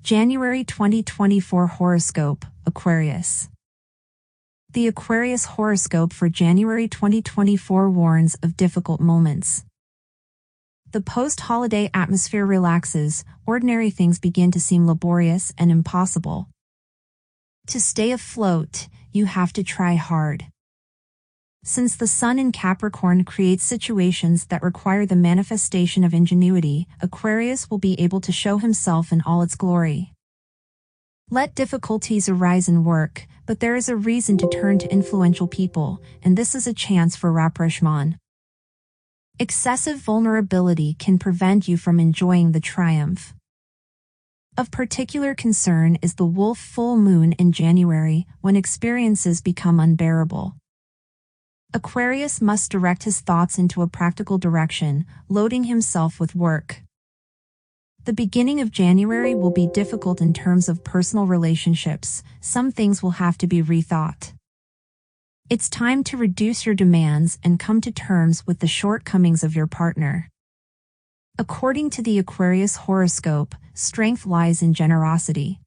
January 2024 Horoscope, Aquarius. The Aquarius horoscope for January 2024 warns of difficult moments. The post-holiday atmosphere relaxes, ordinary things begin to seem laborious and impossible. To stay afloat, you have to try hard. Since the Sun in Capricorn creates situations that require the manifestation of ingenuity, Aquarius will be able to show himself in all its glory. Let difficulties arise in work, but there is a reason to turn to influential people, and this is a chance for rapprochement. Excessive vulnerability can prevent you from enjoying the triumph. Of particular concern is the wolf full moon in January, when experiences become unbearable. Aquarius must direct his thoughts into a practical direction, loading himself with work. The beginning of January will be difficult in terms of personal relationships. Some things will have to be rethought. It's time to reduce your demands and come to terms with the shortcomings of your partner. According to the Aquarius horoscope, strength lies in generosity.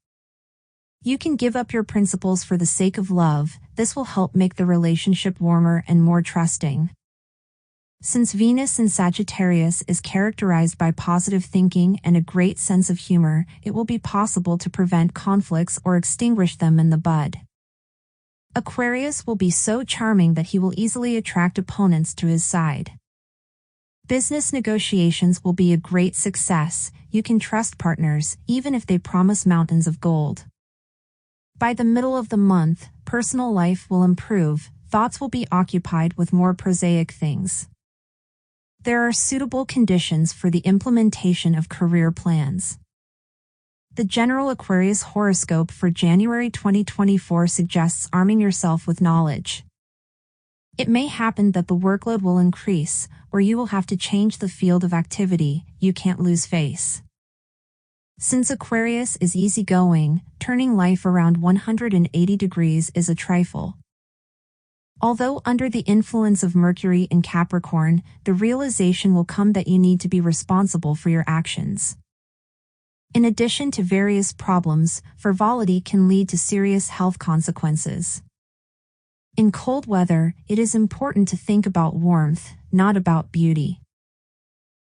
You can give up your principles for the sake of love. This will help make the relationship warmer and more trusting. Since Venus in Sagittarius is characterized by positive thinking and a great sense of humor, it will be possible to prevent conflicts or extinguish them in the bud. Aquarius will be so charming that he will easily attract opponents to his side. Business negotiations will be a great success. You can trust partners, even if they promise mountains of gold. By the middle of the month, personal life will improve. Thoughts will be occupied with more prosaic things. There are suitable conditions for the implementation of career plans. The general Aquarius horoscope for January 2024 suggests arming yourself with knowledge. It may happen that the workload will increase, or you will have to change the field of activity. You can't lose face. Since Aquarius is easygoing, turning life around 180 degrees is a trifle. Although under the influence of Mercury in Capricorn, the realization will come that you need to be responsible for your actions. In addition to various problems, frivolity can lead to serious health consequences. In cold weather, it is important to think about warmth, not about beauty.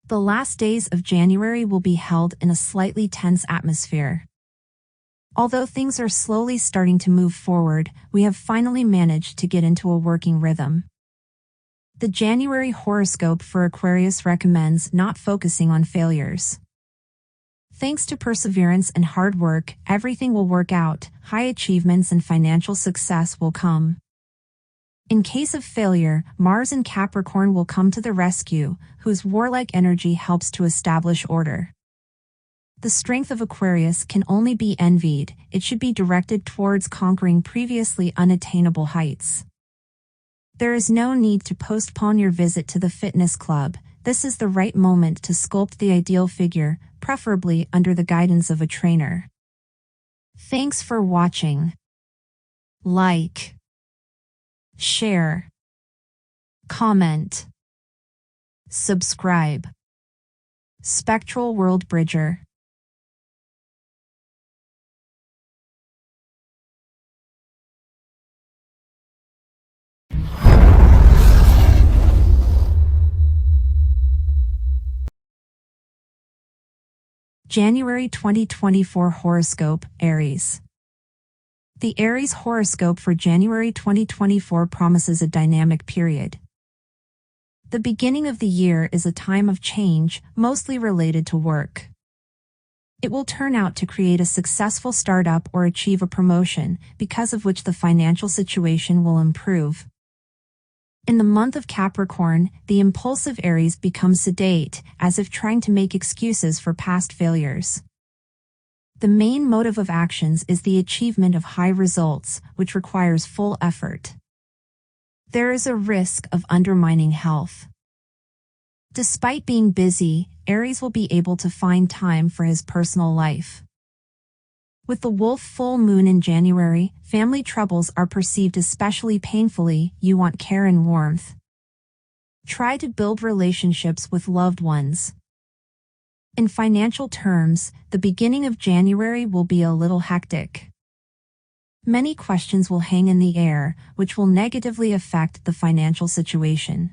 The last days of January will be held in a slightly tense atmosphere. Although things are slowly starting to move forward, we have finally managed to get into a working rhythm. The January horoscope for Aquarius recommends not focusing on failures. Thanks to perseverance and hard work, everything will work out. High achievements and financial success will come. In case of failure, Mars in Capricorn will come to the rescue, whose warlike energy helps to establish order. The strength of Aquarius can only be envied. It should be directed towards conquering previously unattainable heights. There is no need to postpone your visit to the fitness club. This is the right moment to sculpt the ideal figure, preferably under the guidance of a trainer. Thanks for watching. Like, share, comment, subscribe. Spectral World Bridger. January 2024 Horoscope, Aries. The Aries horoscope for January 2024 promises a dynamic period. The beginning of the year is a time of change, mostly related to work. It will turn out to create a successful startup or achieve a promotion, because of which the financial situation will improve. In the month of Capricorn, the impulsive Aries becomes sedate, as if trying to make excuses for past failures. The main motive of actions is the achievement of high results, which requires full effort. There is a risk of undermining health. Despite being busy, Aries will be able to find time for his personal life. With the wolf full moon in January, family troubles are perceived especially painfully. You want care and warmth. Try to build relationships with loved ones. In financial terms, the beginning of January will be a little hectic. Many questions will hang in the air, which will negatively affect the financial situation.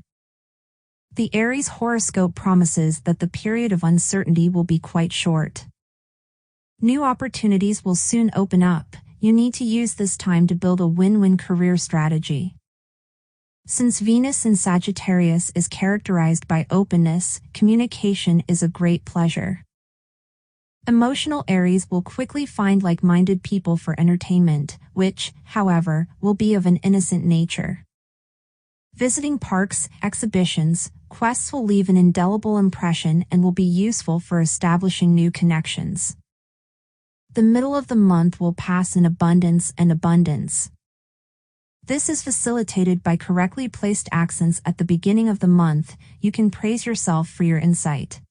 The Aries horoscope promises that the period of uncertainty will be quite short. New opportunities will soon open up. You need to use this time to build a win-win career strategy. Since Venus in Sagittarius is characterized by openness, communication is a great pleasure. Emotional Aries will quickly find like-minded people for entertainment, which, however, will be of an innocent nature. Visiting parks, exhibitions, quests will leave an indelible impression and will be useful for establishing new connections. The middle of the month will pass in abundance and abundance. This is facilitated by correctly placed accents at the beginning of the month. You can praise yourself for your insight.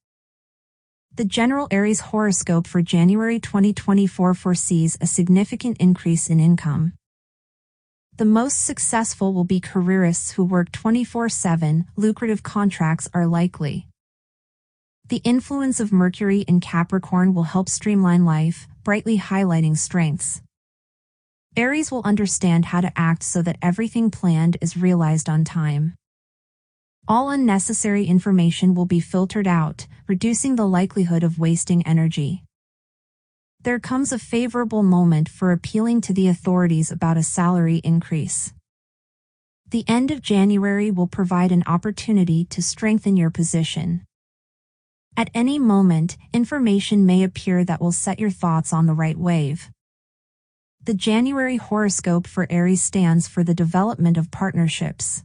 The general Aries horoscope for January 2024 foresees a significant increase in income. The most successful will be careerists who work 24/7. Lucrative contracts are likely. The influence of Mercury in Capricorn will help streamline life, brightly highlighting strengths. Aries will understand how to act so that everything planned is realized on time. All unnecessary information will be filtered out, reducing the likelihood of wasting energy. There comes a favorable moment for appealing to the authorities about a salary increase. The end of January will provide an opportunity to strengthen your position. At any moment, information may appear that will set your thoughts on the right wave. The January horoscope for Aries stands for the development of partnerships.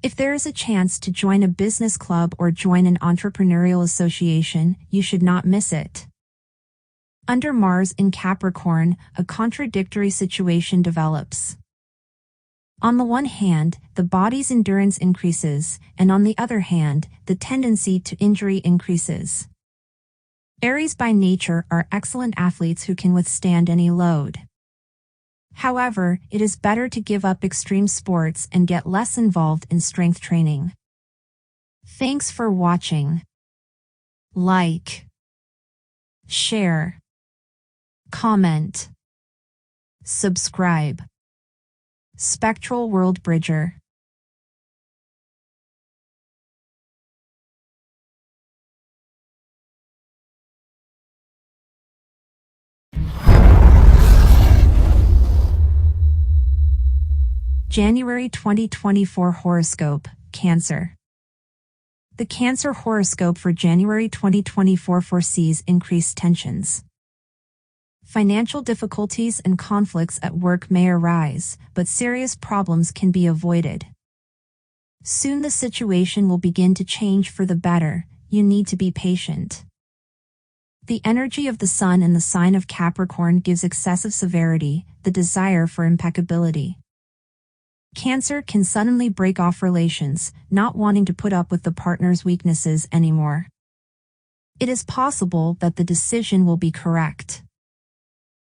If there is a chance to join a business club or join an entrepreneurial association, you should not miss it. Under Mars in Capricorn, a contradictory situation develops. On the one hand, the body's endurance increases, and on the other hand, the tendency to injury increases. Aries by nature are excellent athletes who can withstand any load. However, it is better to give up extreme sports and get less involved in strength training. Thanks for watching. Like, share, comment, subscribe. Spectral World Bridger. January 2024 horoscope, Cancer. The Cancer horoscope for January 2024 foresees increased tensions. Financial difficulties and conflicts at work may arise, but serious problems can be avoided. Soon the situation will begin to change for the better. You need to be patient. The energy of the Sun in the sign of Capricorn gives excessive severity, the desire for impeccability. Cancer can suddenly break off relations, not wanting to put up with the partner's weaknesses anymore. It is possible that the decision will be correct.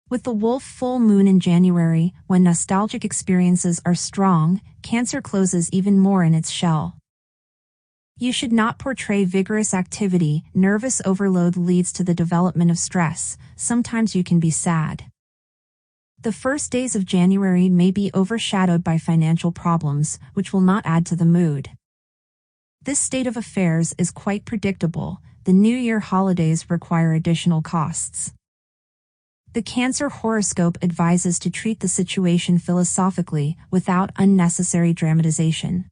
With the Wolf full moon in January, when nostalgic experiences are strong, Cancer closes even more in its shell. You should not portray vigorous activity. Nervous overload leads to the development of stress. Sometimes you can be sad. The first days of January may be overshadowed by financial problems, which will not add to the mood. This state of affairs is quite predictable. The New Year holidays require additional costs. The Cancer horoscope advises to treat the situation philosophically, without unnecessary dramatization.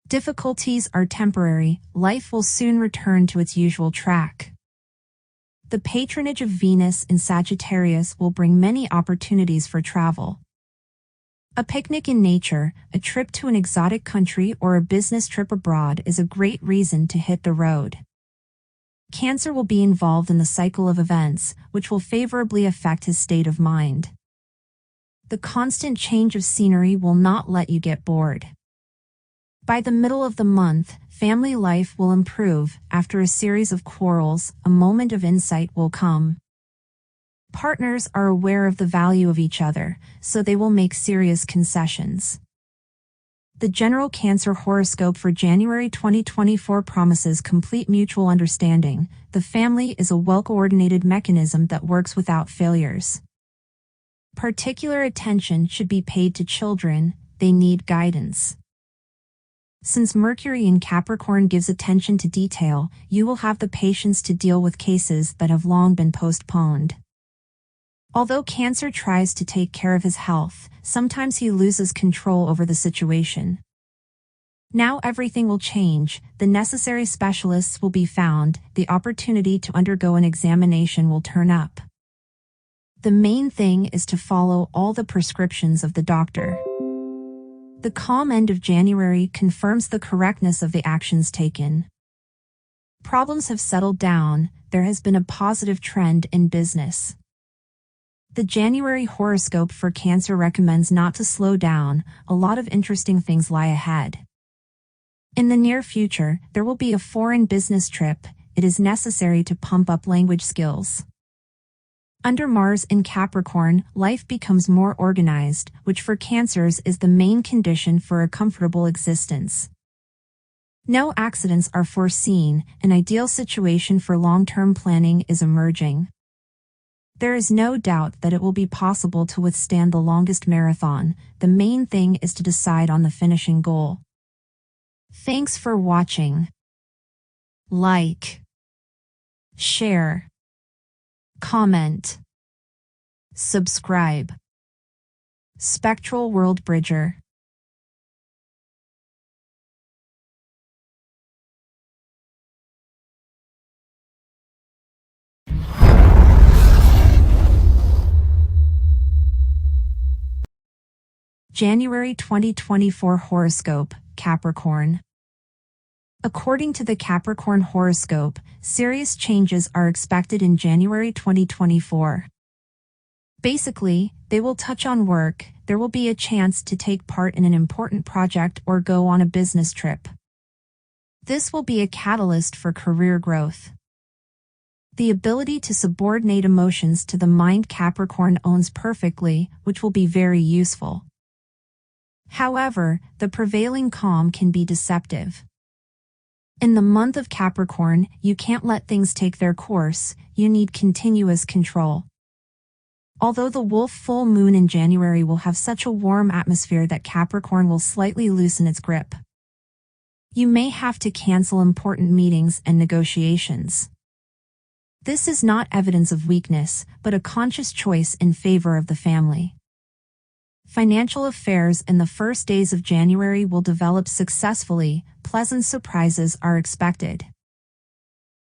Difficulties are temporary. Life will soon return to its usual track. The patronage of Venus in Sagittarius will bring many opportunities for travel. A picnic in nature, a trip to an exotic country, or a business trip abroad is a great reason to hit the road. Cancer will be involved in the cycle of events, which will favorably affect his state of mind. The constant change of scenery will not let you get bored. By the middle of the month, family life will improve. After a series of quarrels, a moment of insight will come. Partners are aware of the value of each other, so they will make serious concessions. The general Cancer horoscope for January 2024 promises complete mutual understanding. The family is a well-coordinated mechanism that works without failures. Particular attention should be paid to children. They need guidance. Since Mercury in Capricorn gives attention to detail, you will have the patience to deal with cases that have long been postponed. Although Cancer tries to take care of his health, sometimes he loses control over the situation. Now everything will change, the necessary specialists will be found, the opportunity to undergo an examination will turn up. The main thing is to follow all the prescriptions of the doctor. The calm end of January confirms the correctness of the actions taken. Problems have settled down, there has been a positive trend in business. The January horoscope for Cancer recommends not to slow down, a lot of interesting things lie ahead. In the near future, there will be a foreign business trip. It is necessary to pump up language skills. Under Mars in Capricorn, life becomes more organized, which for Cancers is the main condition for a comfortable existence. No accidents are foreseen, an ideal situation for long-term planning is emerging. There is no doubt that it will be possible to withstand the longest marathon. The main thing is to decide on the finishing goal. Thanks for watching. Like, share, comment, subscribe. Spectral World Bridger. January 2024 horoscope, Capricorn. According to the Capricorn horoscope, serious changes are expected in January 2024. Basically, they will touch on work, there will be a chance to take part in an important project or go on a business trip. This will be a catalyst for career growth. The ability to subordinate emotions to the mind Capricorn owns perfectly, which will be very useful. However, the prevailing calm can be deceptive. In the month of Capricorn, you can't let things take their course, you need continuous control. Although the wolf full moon in January will have such a warm atmosphere that Capricorn will slightly loosen its grip. You may have to cancel important meetings and negotiations. This is not evidence of weakness, but a conscious choice in favor of the family. Financial affairs in the first days of January will develop successfully, pleasant surprises are expected.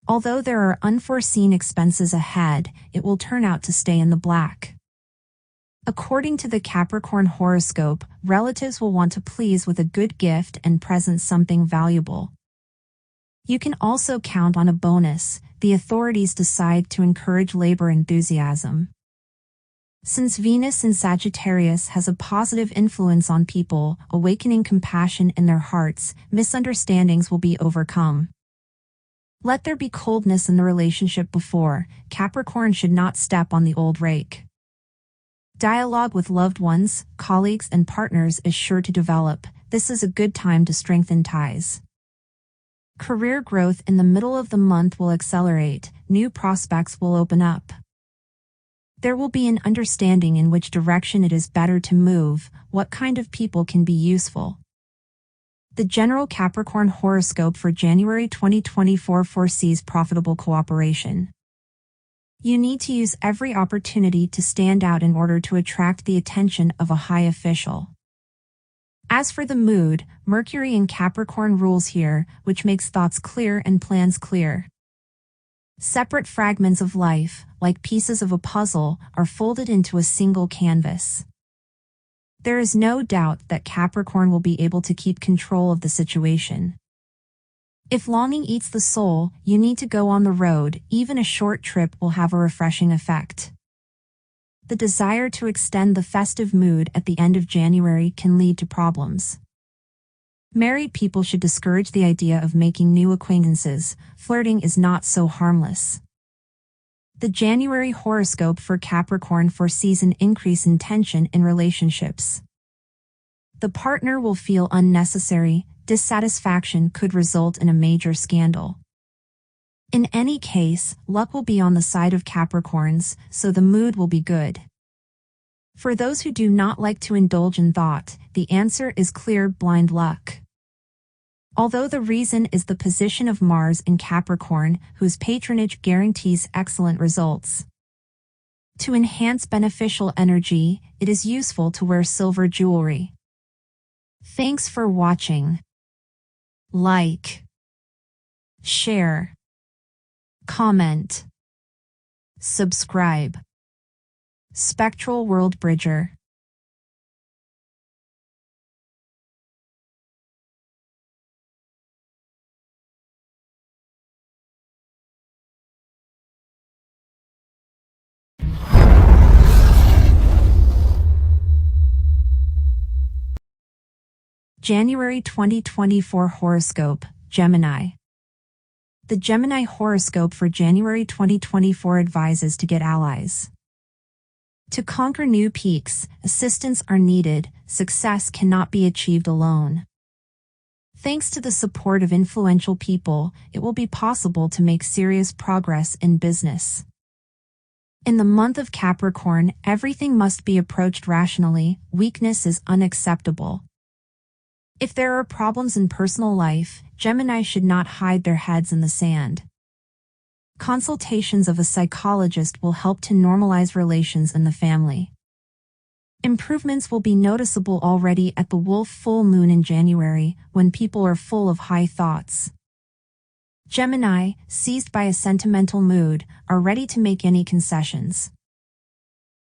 Although there are unforeseen expenses ahead, it will turn out to stay in the black. According to the Capricorn horoscope, relatives will want to please with a good gift and present something valuable. You can also count on a bonus. The authorities decide to encourage labor enthusiasm. Since Venus in Sagittarius has a positive influence on people, awakening compassion in their hearts, misunderstandings will be overcome. Let there be coldness in the relationship before, Capricorn should not step on the old rake. Dialogue with loved ones, colleagues and partners is sure to develop. This is a good time to strengthen ties. Career growth in the middle of the month will accelerate, new prospects will open up. There will be an understanding in which direction it is better to move, what kind of people can be useful. The general Capricorn horoscope for January 2024 foresees profitable cooperation. You need to use every opportunity to stand out in order to attract the attention of a high official. As for the mood, Mercury in Capricorn rules here, which makes thoughts clear and plans clear. Separate fragments of life, like pieces of a puzzle, are folded into a single canvas. There is no doubt that Capricorn will be able to keep control of the situation. If longing eats the soul, you need to go on the road. Even a short trip will have a refreshing effect. The desire to extend the festive mood at the end of January can lead to problems. Married people should discourage the idea of making new acquaintances. Flirting is not so harmless. The January horoscope for Capricorn foresees an increase in tension in relationships. The partner will feel unnecessary, dissatisfaction could result in a major scandal. In any case, luck will be on the side of Capricorns, so the mood will be good. For those who do not like to indulge in thought, the answer is clear: blind luck. Although the reason is the position of Mars in Capricorn, whose patronage guarantees excellent results. To enhance beneficial energy, it is useful to wear silver jewelry. Thanks for watching. Like, share, comment, subscribe. Spectral World Bridger. January 2024 Horoscope, Gemini. The Gemini horoscope for January 2024 advises to get allies. To conquer new peaks, assistance are needed. Success cannot be achieved alone. Thanks to the support of influential people, it will be possible to make serious progress in business. In the month of Capricorn, everything must be approached rationally. Weakness is unacceptable. If there are problems in personal life, Gemini should not hide their heads in the sand. Consultations of a psychologist will help to normalize relations in the family. Improvements will be noticeable already at the Wolf full moon in January, when people are full of high thoughts. Gemini, seized by a sentimental mood, are ready to make any concessions.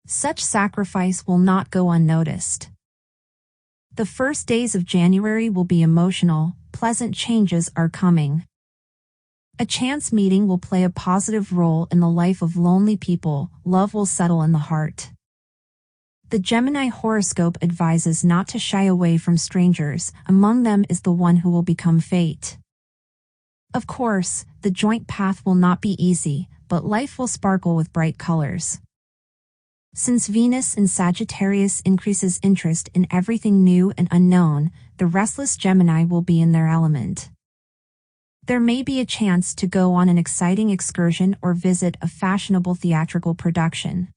Such sacrifice will not go unnoticed. The first days of January will be emotional. Pleasant changes are coming. A chance meeting will play a positive role in the life of lonely people. Love will settle in the heart. The Gemini horoscope advises not to shy away from strangers. Among them is the one who will become fate. Of course, the joint path will not be easy, but life will sparkle with bright colors. Since Venus in Sagittarius increases interest in everything new and unknown, the restless Gemini will be in their element. There may be a chance to go on an exciting excursion or visit a fashionable theatrical production.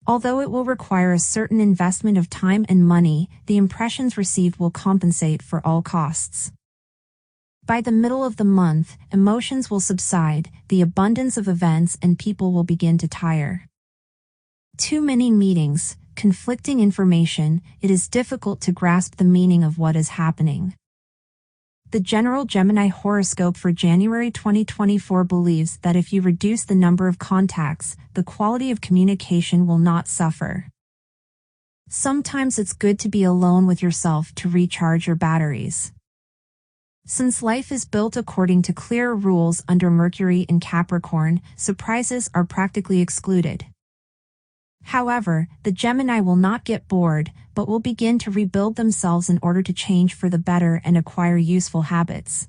Although it will require a certain investment of time and money, the impressions received will compensate for all costs. By the middle of the month, emotions will subside, the abundance of events and people will begin to tire. Too many meetings, conflicting information, it is difficult to grasp the meaning of what is happening. The general Gemini horoscope for January 2024 believes that if you reduce the number of contacts, the quality of communication will not suffer. Sometimes it's good to be alone with yourself to recharge your batteries. Since life is built according to clear rules under Mercury in Capricorn, surprises are practically excluded. However, the Gemini will not get bored, but will begin to rebuild themselves in order to change for the better and acquire useful habits.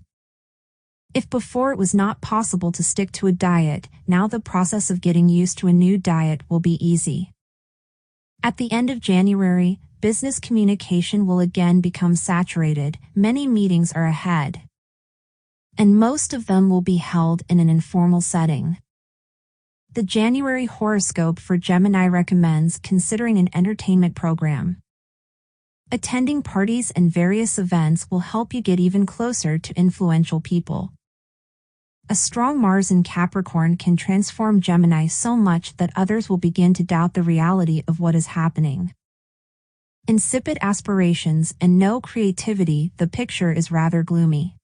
If before it was not possible to stick to a diet, now the process of getting used to a new diet will be easy. At the end of January, business communication will again become saturated. Many meetings are ahead, and most of them will be held in an informal setting. The January horoscope for Gemini recommends considering an entertainment program. Attending parties and various events will help you get even closer to influential people. A strong Mars in Capricorn can transform Gemini so much that others will begin to doubt the reality of what is happening. Insipid aspirations and no creativity, the picture is rather gloomy.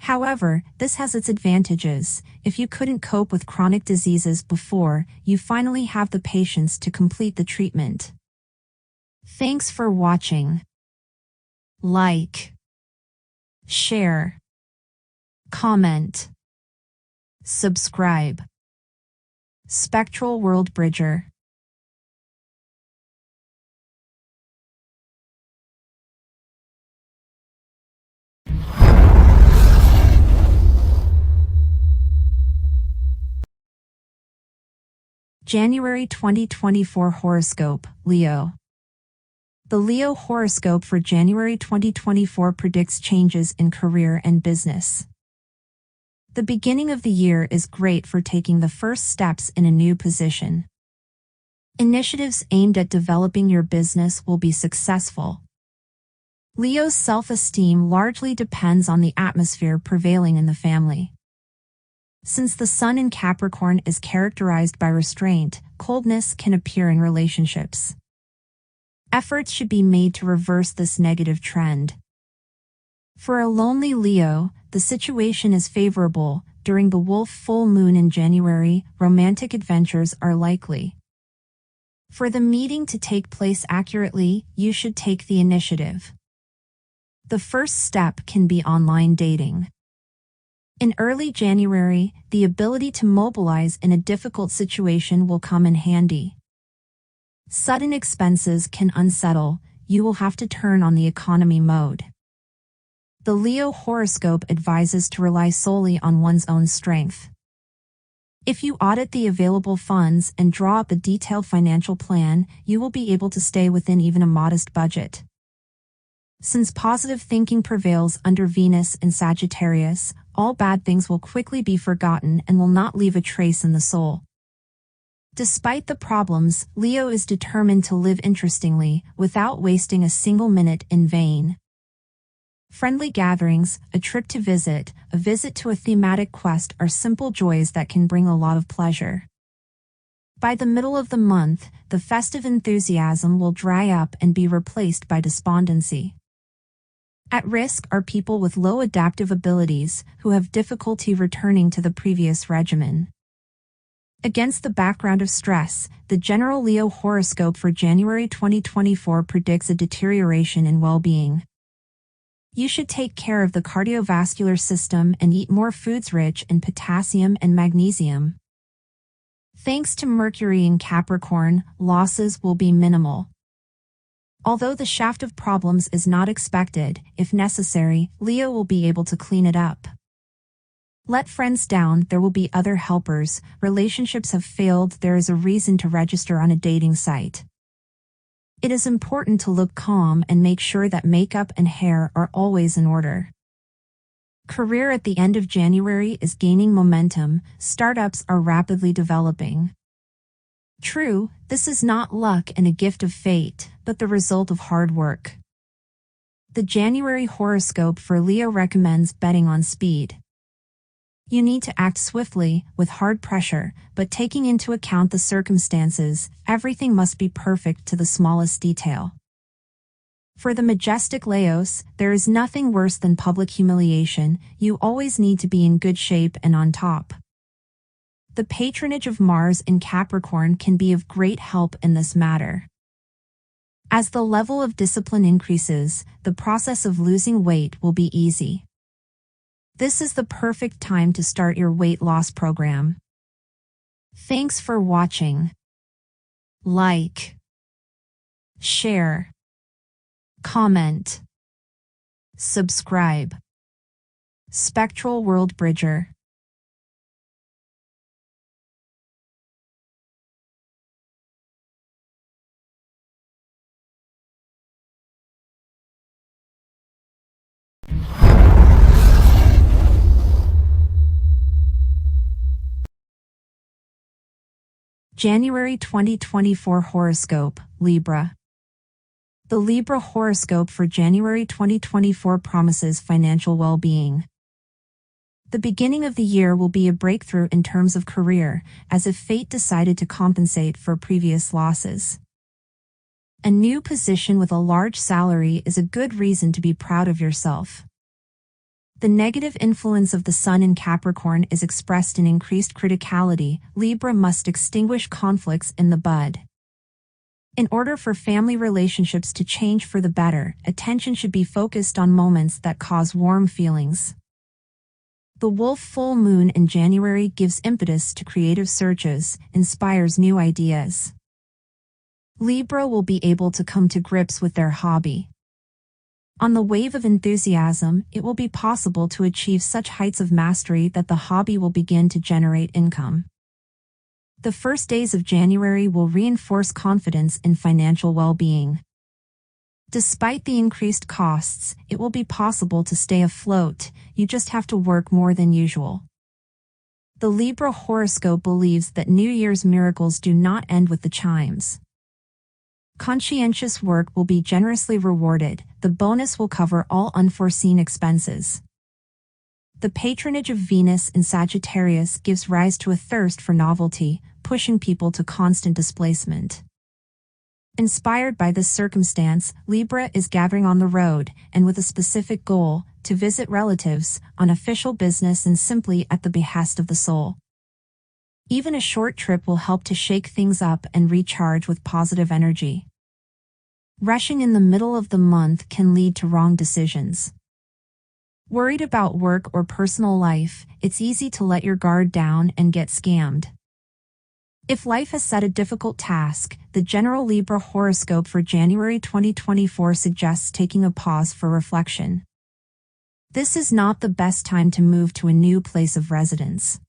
However, this has its advantages. If you couldn't cope with chronic diseases before, you finally have the patience to complete the treatment. Thanks for watching. Like, share, comment, subscribe. Spectral World Bridger. January 2024 Horoscope, Leo. The Leo horoscope for January 2024 predicts changes in career and business. The beginning of the year is great for taking the first steps in a new position. Initiatives aimed at developing your business will be successful. Leo's self-esteem largely depends on the atmosphere prevailing in the family. Since the sun in Capricorn is characterized by restraint, coldness can appear in relationships. Efforts should be made to reverse this negative trend. For a lonely Leo, the situation is favorable. During the wolf full moon in January, romantic adventures are likely. For the meeting to take place accurately, you should take the initiative. The first step can be online dating. In early January, the ability to mobilize in a difficult situation will come in handy. Sudden expenses can unsettle. You will have to turn on the economy mode. The Leo horoscope advises to rely solely on one's own strength. If you audit the available funds and draw up a detailed financial plan, you will be able to stay within even a modest budget. Since positive thinking prevails under Venus in Sagittarius, all bad things will quickly be forgotten and will not leave a trace in the soul. Despite the problems, Leo is determined to live interestingly, without wasting a single minute in vain. Friendly gatherings, a trip to visit, a visit to a thematic quest are simple joys that can bring a lot of pleasure. By the middle of the month, the festive enthusiasm will dry up and be replaced by despondency. At risk are people with low adaptive abilities who have difficulty returning to the previous regimen. Against the background of stress, the general Leo horoscope for January 2024 predicts a deterioration in well-being. You should take care of the cardiovascular system and eat more foods rich in potassium and magnesium. Thanks to Mercury in Capricorn, losses will be minimal. Although the shaft of problems is not expected, if necessary, Leo will be able to clean it up. Let friends down, there will be other helpers. Relationships have failed, there is a reason to register on a dating site. It is important to look calm and make sure that makeup and hair are always in order. Career at the end of January is gaining momentum. Startups are rapidly developing. True, this is not luck and a gift of fate, but the result of hard work. The January horoscope for Leo recommends betting on speed. You need to act swiftly, with hard pressure, but taking into account the circumstances, everything must be perfect to the smallest detail. For the majestic Leos, there is nothing worse than public humiliation. You always need to be in good shape and on top. The patronage of Mars in Capricorn can be of great help in this matter. As the level of discipline increases, the process of losing weight will be easy. This is the perfect time to start your weight loss program. Thanks for watching. Like, share, comment, subscribe. Spectral World Bridger. January 2024 Horoscope, Libra. The Libra horoscope for January 2024 promises financial well-being. The beginning of the year will be a breakthrough in terms of career, as if fate decided to compensate for previous losses. A new position with a large salary is a good reason to be proud of yourself. The negative influence of the sun in Capricorn is expressed in increased criticality. Libra must extinguish conflicts in the bud. In order for family relationships to change for the better, attention should be focused on moments that cause warm feelings. The wolf full moon in January gives impetus to creative searches, inspires new ideas. Libra will be able to come to grips with their hobby. On the wave of enthusiasm, it will be possible to achieve such heights of mastery that the hobby will begin to generate income. The first days of January will reinforce confidence in financial well-being. Despite the increased costs, it will be possible to stay afloat, you just have to work more than usual. The Libra horoscope believes that New Year's miracles do not end with the chimes. Conscientious work will be generously rewarded, the bonus will cover all unforeseen expenses. The patronage of Venus in Sagittarius gives rise to a thirst for novelty, pushing people to constant displacement. Inspired by this circumstance, Libra is gathering on the road, and with a specific goal, to visit relatives, on official business and simply at the behest of the soul. Even a short trip will help to shake things up and recharge with positive energy. Rushing in the middle of the month can lead to wrong decisions. Worried about work or personal life, it's easy to let your guard down and get scammed. If life has set a difficult task, the general Libra horoscope for January 2024 suggests taking a pause for reflection. This is not the best time to move to a new place of residence.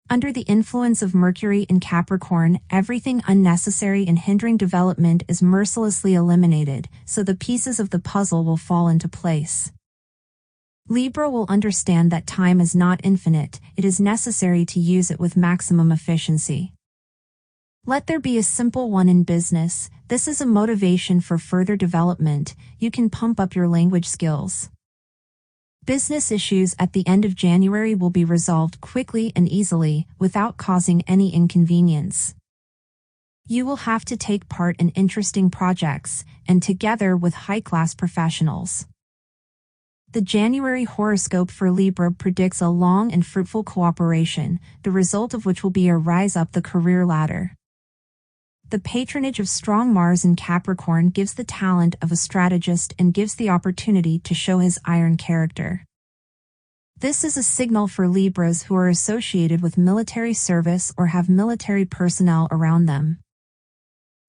Under the influence of Mercury in Capricorn, everything unnecessary and hindering development is mercilessly eliminated, so the pieces of the puzzle will fall into place. Libra will understand that time is not infinite, it is necessary to use it with maximum efficiency. Let there be a simple one in business, this is a motivation for further development, you can pump up your language skills. Business issues at the end of January will be resolved quickly and easily, without causing any inconvenience. You will have to take part in interesting projects, and together with high-class professionals. The January horoscope for Libra predicts a long and fruitful cooperation, the result of which will be a rise up the career ladder. The patronage of strong Mars in Capricorn gives the talent of a strategist and gives the opportunity to show his iron character. This is a signal for Libras who are associated with military service or have military personnel around them.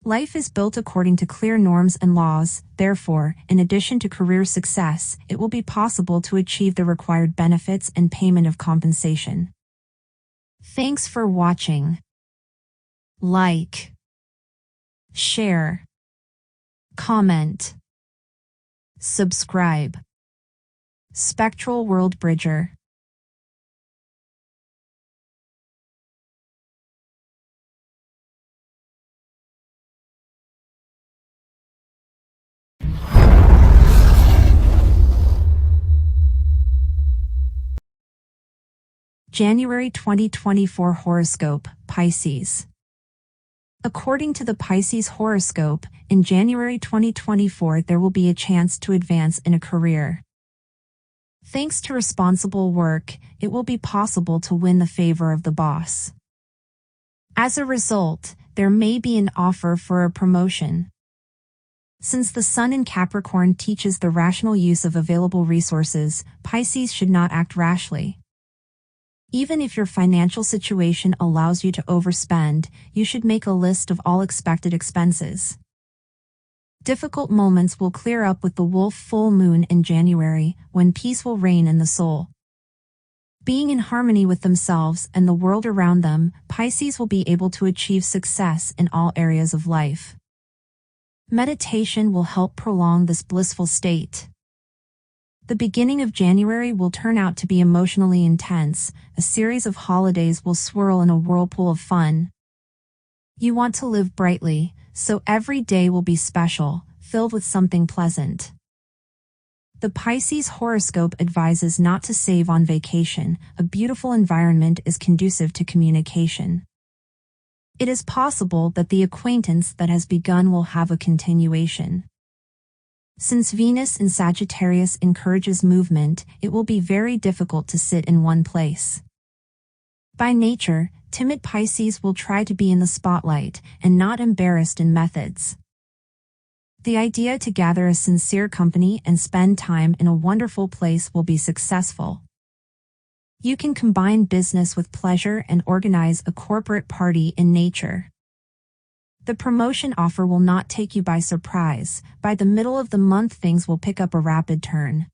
Life is built according to clear norms and laws, therefore, in addition to career success, it will be possible to achieve the required benefits and payment of compensation. Thanks for watching. Like, share, comment, subscribe. Spectral World Bridger. January 2024 Horoscope, Pisces. According to the Pisces horoscope, in January 2024 there will be a chance to advance in a career. Thanks to responsible work, it will be possible to win the favor of the boss. As a result, there may be an offer for a promotion. Since the Sun in Capricorn teaches the rational use of available resources, Pisces should not act rashly. Even if your financial situation allows you to overspend, you should make a list of all expected expenses. Difficult moments will clear up with the wolf full moon in January, when peace will reign in the soul. Being in harmony with themselves and the world around them, Pisces will be able to achieve success in all areas of life. Meditation will help prolong this blissful state. The beginning of January will turn out to be emotionally intense, a series of holidays will swirl in a whirlpool of fun. You want to live brightly, so every day will be special, filled with something pleasant. The Pisces horoscope advises not to save on vacation, a beautiful environment is conducive to communication. It is possible that the acquaintance that has begun will have a continuation. Since Venus in Sagittarius encourages movement, it will be very difficult to sit in one place. By nature, timid Pisces will try to be in the spotlight and not embarrassed in methods. The idea to gather a sincere company and spend time in a wonderful place will be successful. You can combine business with pleasure and organize a corporate party in nature. The promotion offer will not take you by surprise. By the middle of the month things will pick up a rapid turn.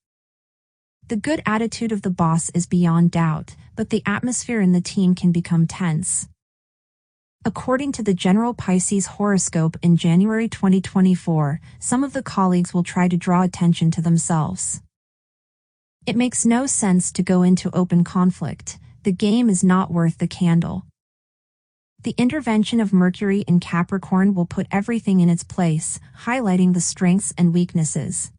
The good attitude of the boss is beyond doubt, but the atmosphere in the team can become tense. According to the general Pisces horoscope in January 2024, some of the colleagues will try to draw attention to themselves. It makes no sense to go into open conflict. The game is not worth the candle. The intervention of Mercury in Capricorn will put everything in its place, highlighting the strengths and weaknesses.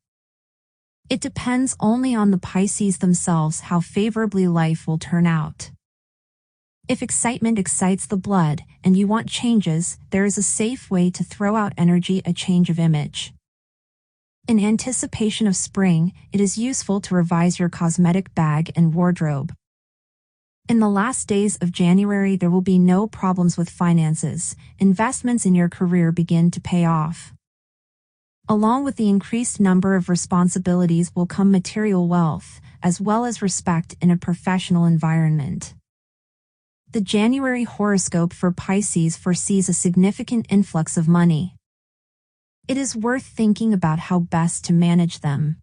It depends only on the Pisces themselves how favorably life will turn out. If excitement excites the blood, and you want changes, there is a safe way to throw out energy: a change of image. In anticipation of spring, it is useful to revise your cosmetic bag and wardrobe. In the last days of January, there will be no problems with finances. Investments in your career begin to pay off. Along with the increased number of responsibilities will come material wealth, as well as respect in a professional environment. The January horoscope for Pisces foresees a significant influx of money. It is worth thinking about how best to manage them.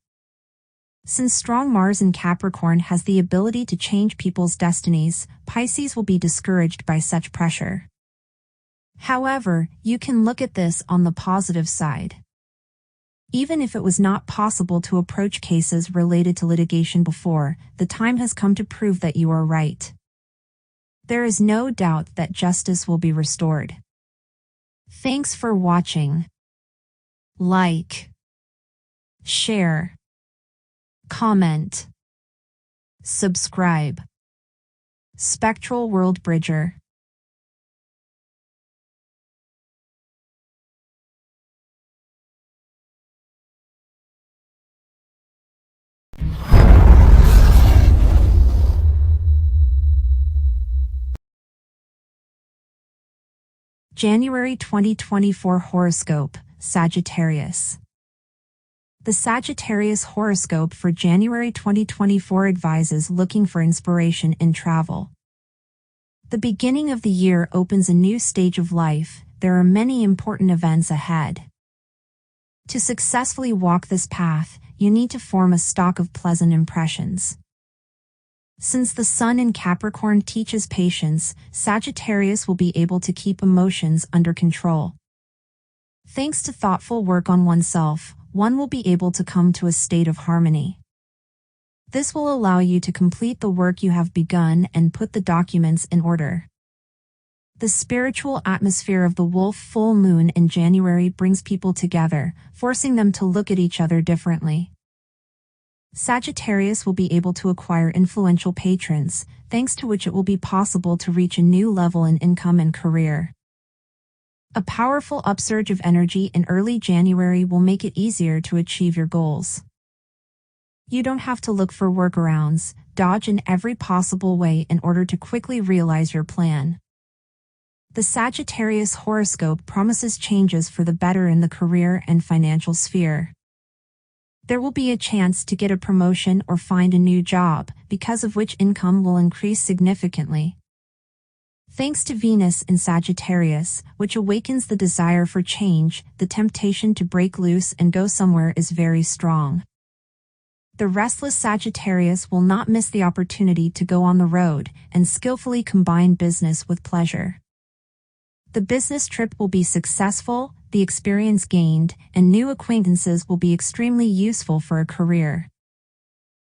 Since strong Mars in Capricorn has the ability to change people's destinies, Pisces will be discouraged by such pressure. However, you can look at this on the positive side. Even if it was not possible to approach cases related to litigation before, the time has come to prove that you are right. There is no doubt that justice will be restored. Thanks for watching. Like, share, comment, subscribe. Spectral World Bridger. January 2024 horoscope, Sagittarius. The Sagittarius horoscope for January 2024 advises looking for inspiration in travel. The beginning of the year opens a new stage of life. There are many important events ahead. To successfully walk this path, you need to form a stock of pleasant impressions. Since the Sun in Capricorn teaches patience, Sagittarius will be able to keep emotions under control. Thanks to thoughtful work on oneself, one will be able to come to a state of harmony. This will allow you to complete the work you have begun and put the documents in order. The spiritual atmosphere of the wolf full moon in January brings people together, forcing them to look at each other differently. Sagittarius will be able to acquire influential patrons, thanks to which it will be possible to reach a new level in income and career. A powerful upsurge of energy in early January will make it easier to achieve your goals. You don't have to look for workarounds, dodge in every possible way in order to quickly realize your plan. The Sagittarius horoscope promises changes for the better in the career and financial sphere. There will be a chance to get a promotion or find a new job, because of which income will increase significantly. Thanks to Venus in Sagittarius, which awakens the desire for change, the temptation to break loose and go somewhere is very strong. The restless Sagittarius will not miss the opportunity to go on the road and skillfully combine business with pleasure. The business trip will be successful, the experience gained, and new acquaintances will be extremely useful for a career.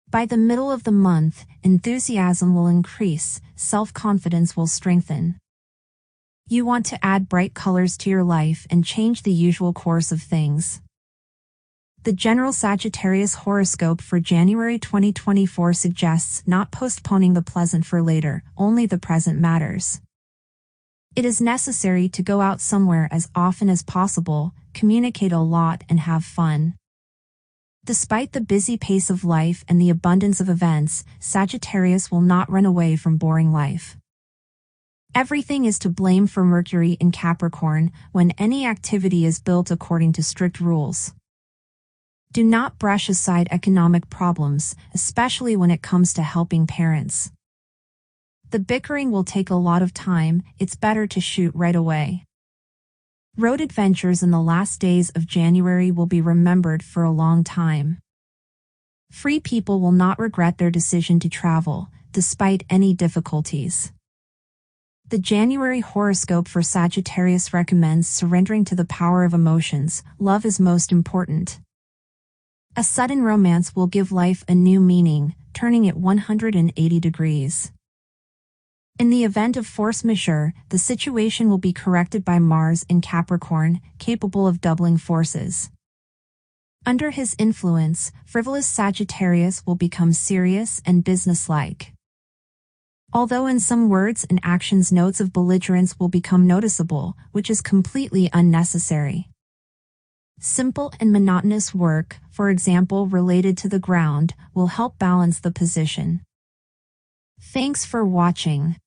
By the middle of the month, enthusiasm will increase, self-confidence will strengthen. You want to add bright colors to your life and change the usual course of things. The general Sagittarius horoscope for January 2024 suggests not postponing the pleasant for later, only the present matters. It is necessary to go out somewhere as often as possible, communicate a lot and have fun. Despite the busy pace of life and the abundance of events, Sagittarius will not run away from boring life. Everything is to blame for Mercury in Capricorn when any activity is built according to strict rules. Do not brush aside economic problems, especially when it comes to helping parents. The bickering will take a lot of time, it's better to shoot right away. Road adventures in the last days of January will be remembered for a long time. Free people will not regret their decision to travel, despite any difficulties. The January horoscope for Sagittarius recommends surrendering to the power of emotions. Love is most important. A sudden romance will give life a new meaning, turning it 180 degrees. In the event of force majeure, the situation will be corrected by Mars in Capricorn, capable of doubling forces. Under his influence, frivolous Sagittarius will become serious and businesslike. Although in some words and actions notes of belligerence will become noticeable, which is completely unnecessary. Simple and monotonous work, for example related to the ground, will help balance the position. Thanks for watching.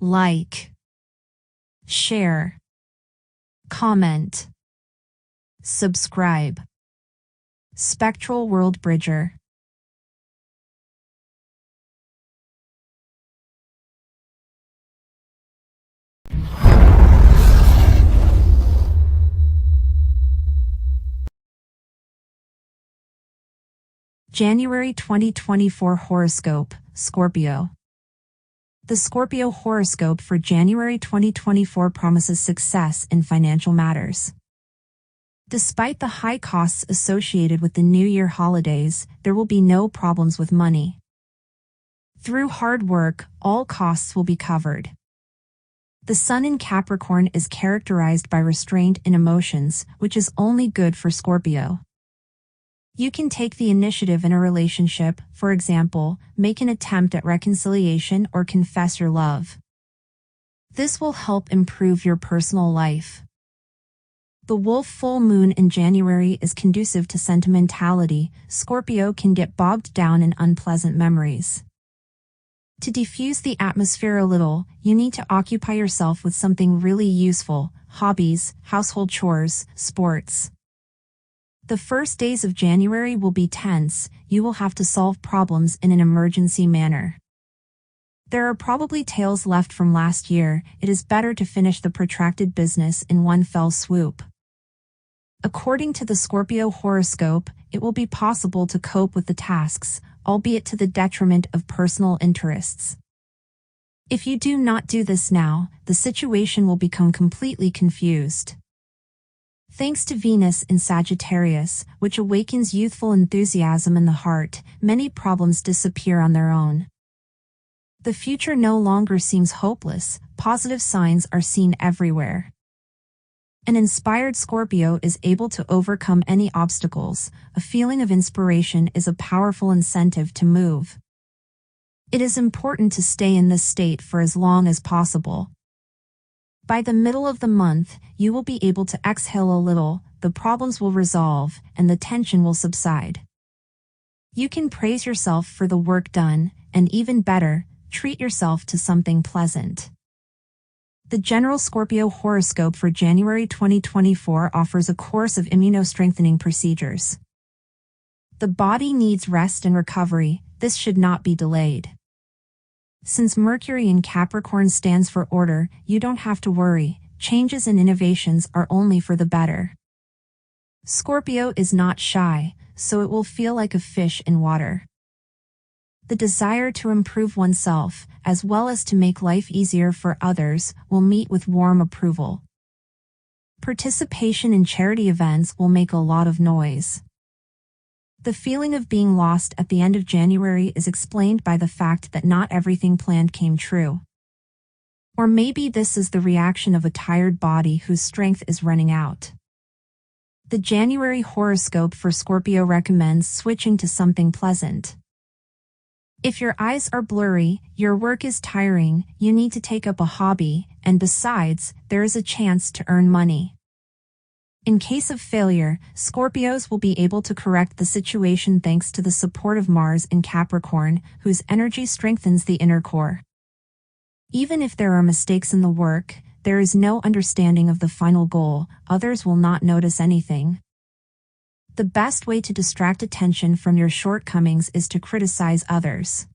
Like, share, comment, subscribe. Spectral World Bridger. January 2024 Horoscope, Scorpio. The Scorpio horoscope for January 2024 promises success in financial matters. Despite the high costs associated with the New Year holidays, there will be no problems with money. Through hard work, all costs will be covered. The Sun in Capricorn is characterized by restraint in emotions, which is only good for Scorpio. You can take the initiative in a relationship, for example, make an attempt at reconciliation or confess your love. This will help improve your personal life. The Wolf full moon in January is conducive to sentimentality. Scorpio can get bogged down in unpleasant memories. To diffuse the atmosphere a little, you need to occupy yourself with something really useful: hobbies, household chores, sports. The first days of January will be tense. You will have to solve problems in an emergency manner. There are probably tales left from last year. It is better to finish the protracted business in one fell swoop. According to the Scorpio horoscope, it will be possible to cope with the tasks, albeit to the detriment of personal interests. If you do not do this now, the situation will become completely confused. Thanks to Venus in Sagittarius, which awakens youthful enthusiasm in the heart, many problems disappear on their own. The future no longer seems hopeless. Positive signs are seen everywhere. An inspired Scorpio is able to overcome any obstacles. A feeling of inspiration is a powerful incentive to move. It is important to stay in this state for as long as possible. By the middle of the month, you will be able to exhale a little, the problems will resolve, and the tension will subside. You can praise yourself for the work done, and even better, treat yourself to something pleasant. The general Scorpio horoscope for January 2024 offers a course of immunostrengthening procedures. The body needs rest and recovery. This should not be delayed. Since Mercury in Capricorn stands for order, you don't have to worry. Changes and innovations are only for the better. Scorpio is not shy, so it will feel like a fish in water. The desire to improve oneself, as well as to make life easier for others, will meet with warm approval. Participation in charity events will make a lot of noise. The feeling of being lost at the end of January is explained by the fact that not everything planned came true. Or maybe this is the reaction of a tired body whose strength is running out. The January horoscope for Scorpio recommends switching to something pleasant. If your eyes are blurry, your work is tiring, you need to take up a hobby, and besides, there is a chance to earn money. In case of failure, Scorpios will be able to correct the situation thanks to the support of Mars in Capricorn, whose energy strengthens the inner core. Even if there are mistakes in the work, there is no understanding of the final goal. Others will not notice anything. The best way to distract attention from your shortcomings is to criticize others.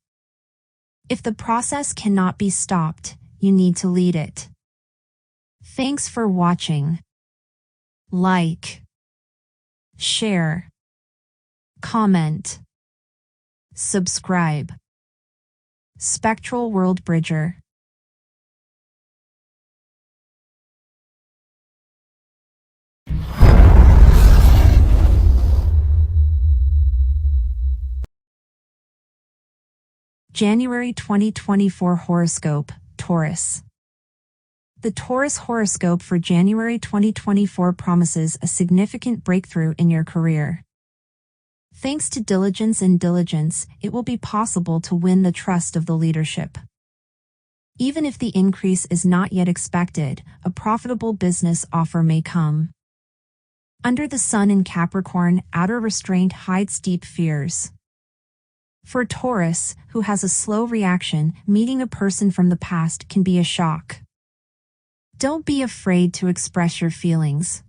If the process cannot be stopped, you need to lead it. Thanks for watching. Like, share, comment, subscribe. Spectral World Bridger. January 2024 Horoscope, Taurus. The Taurus horoscope for January 2024 promises a significant breakthrough in your career. Thanks to diligence, it will be possible to win the trust of the leadership. Even if the increase is not yet expected, a profitable business offer may come. Under the sun in Capricorn, outer restraint hides deep fears. For Taurus, who has a slow reaction, meeting a person from the past can be a shock. Don't be afraid to express your feelings.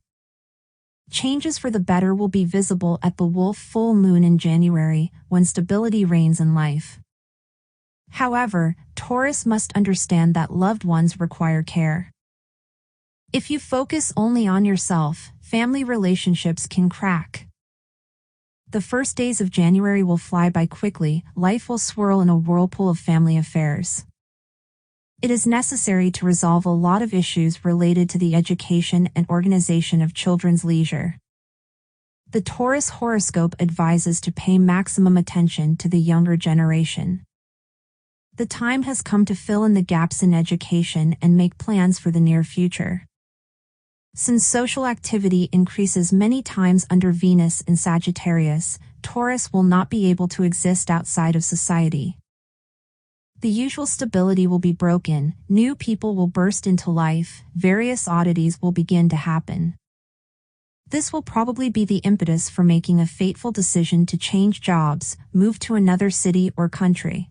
Changes for the better will be visible at the wolf full moon in January, when stability reigns in life. However, Taurus must understand that loved ones require care. If you focus only on yourself, family relationships can crack. The first days of January will fly by quickly, life will swirl in a whirlpool of family affairs. It is necessary to resolve a lot of issues related to the education and organization of children's leisure. The Taurus horoscope advises to pay maximum attention to the younger generation. The time has come to fill in the gaps in education and make plans for the near future. Since social activity increases many times under Venus in Sagittarius, Taurus will not be able to exist outside of society. The usual stability will be broken, new people will burst into life, various oddities will begin to happen. This will probably be the impetus for making a fateful decision to change jobs, move to another city or country.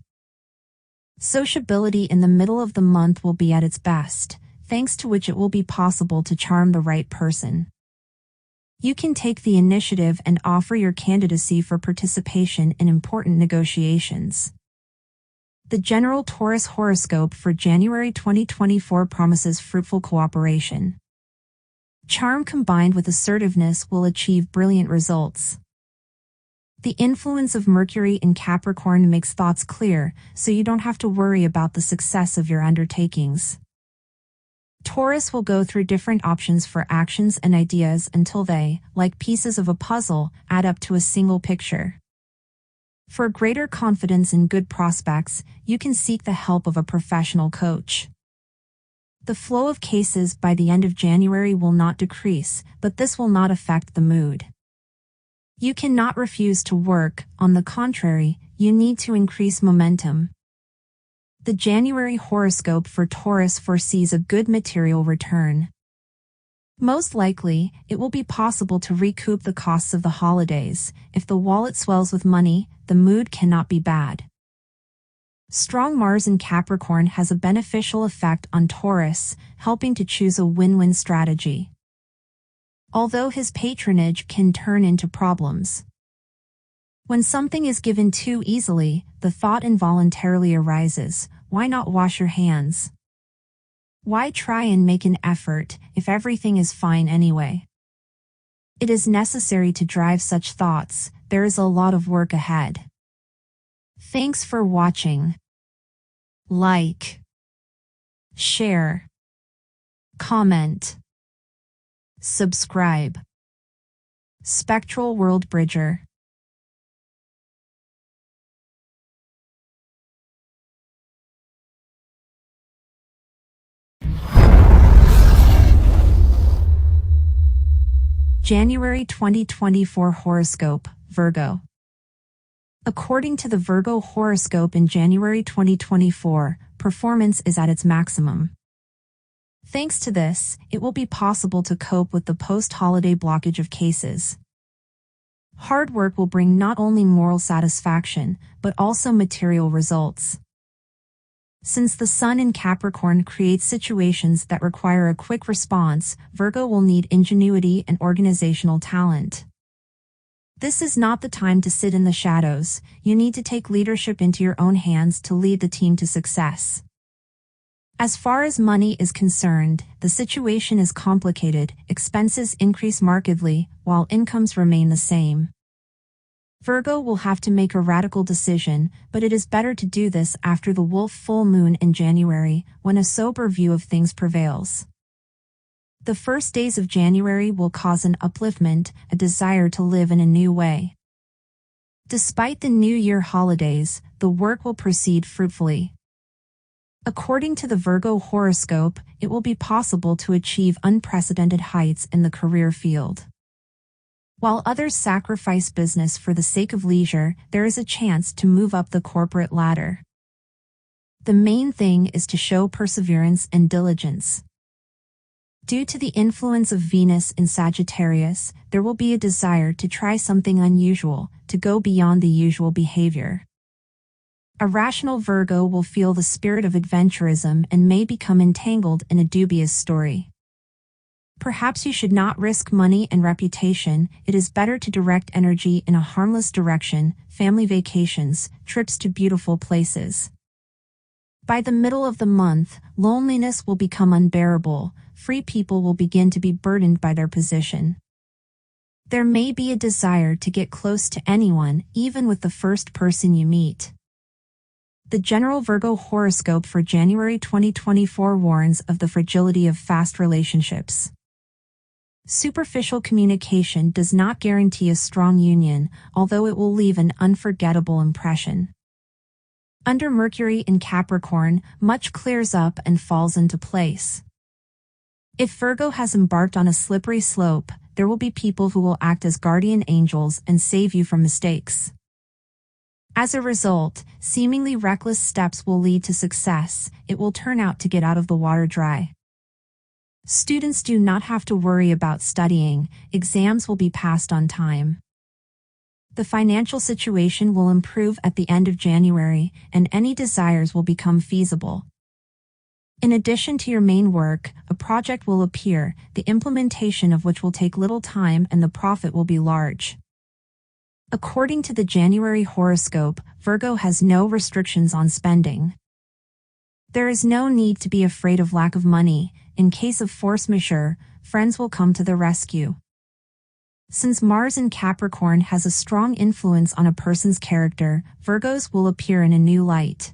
Sociability in the middle of the month will be at its best, thanks to which it will be possible to charm the right person. You can take the initiative and offer your candidacy for participation in important negotiations. The general Taurus horoscope for January 2024 promises fruitful cooperation. Charm combined with assertiveness will achieve brilliant results. The influence of Mercury in Capricorn makes thoughts clear, so you don't have to worry about the success of your undertakings. Taurus will go through different options for actions and ideas until they, like pieces of a puzzle, add up to a single picture. For greater confidence in good prospects, you can seek the help of a professional coach. The flow of cases by the end of January will not decrease, but this will not affect the mood. You cannot refuse to work, on the contrary, you need to increase momentum. The January horoscope for Taurus foresees a good material return. Most likely, it will be possible to recoup the costs of the holidays. If the wallet swells with money, the mood cannot be bad. Strong Mars in Capricorn has a beneficial effect on Taurus, helping to choose a win-win strategy. Although his patronage can turn into problems. When something is given too easily, the thought involuntarily arises, why not wash your hands? Why try and make an effort, if everything is fine anyway? It is necessary to drive such thoughts, there is a lot of work ahead. Thanks for watching. Like, share, comment, subscribe. Spectral World Bridger. January 2024 Horoscope, Virgo. According to the Virgo horoscope in January 2024, performance is at its maximum. Thanks to this, it will be possible to cope with the post-holiday blockage of cases. Hard work will bring not only moral satisfaction, but also material results. Since the sun in Capricorn creates situations that require a quick response, Virgo will need ingenuity and organizational talent. This is not the time to sit in the shadows, you need to take leadership into your own hands to lead the team to success. As far as money is concerned, the situation is complicated, expenses increase markedly, while incomes remain the same. Virgo will have to make a radical decision, but it is better to do this after the wolf full moon in January, when a sober view of things prevails. The first days of January will cause an upliftment, a desire to live in a new way. Despite the New Year holidays, the work will proceed fruitfully. According to the Virgo horoscope, it will be possible to achieve unprecedented heights in the career field. While others sacrifice business for the sake of leisure, there is a chance to move up the corporate ladder. The main thing is to show perseverance and diligence. Due to the influence of Venus in Sagittarius, there will be a desire to try something unusual, to go beyond the usual behavior. A rational Virgo will feel the spirit of adventurism and may become entangled in a dubious story. Perhaps you should not risk money and reputation. It is better to direct energy in a harmless direction, family vacations, trips to beautiful places. By the middle of the month, loneliness will become unbearable. Free people will begin to be burdened by their position. There may be a desire to get close to anyone, even with the first person you meet. The general Virgo horoscope for January 2024 warns of the fragility of fast relationships. Superficial communication does not guarantee a strong union, although it will leave an unforgettable impression. Under Mercury in Capricorn, much clears up and falls into place. If Virgo has embarked on a slippery slope, there will be people who will act as guardian angels and save you from mistakes. As a result, seemingly reckless steps will lead to success. It will turn out to get out of the water dry. Students do not have to worry about studying. Exams will be passed on time. The financial situation will improve at the end of January, and any desires will become feasible. In addition to your main work, a project will appear, the implementation of which will take little time and the profit will be large. According to the January horoscope, Virgo has no restrictions on spending. There is no need to be afraid of lack of money. In case of force majeure, friends will come to the rescue. Since Mars in Capricorn has a strong influence on a person's character, Virgos will appear in a new light.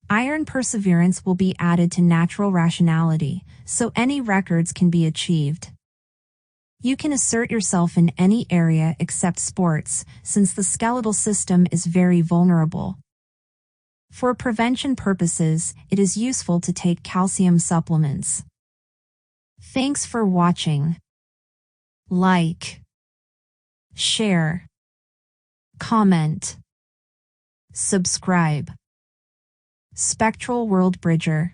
Iron perseverance will be added to natural rationality, so any records can be achieved. You can assert yourself in any area except sports, since the skeletal system is very vulnerable. For prevention purposes, it is useful to take calcium supplements. Thanks for watching. Like, share, comment, subscribe. Spectral World Bridger.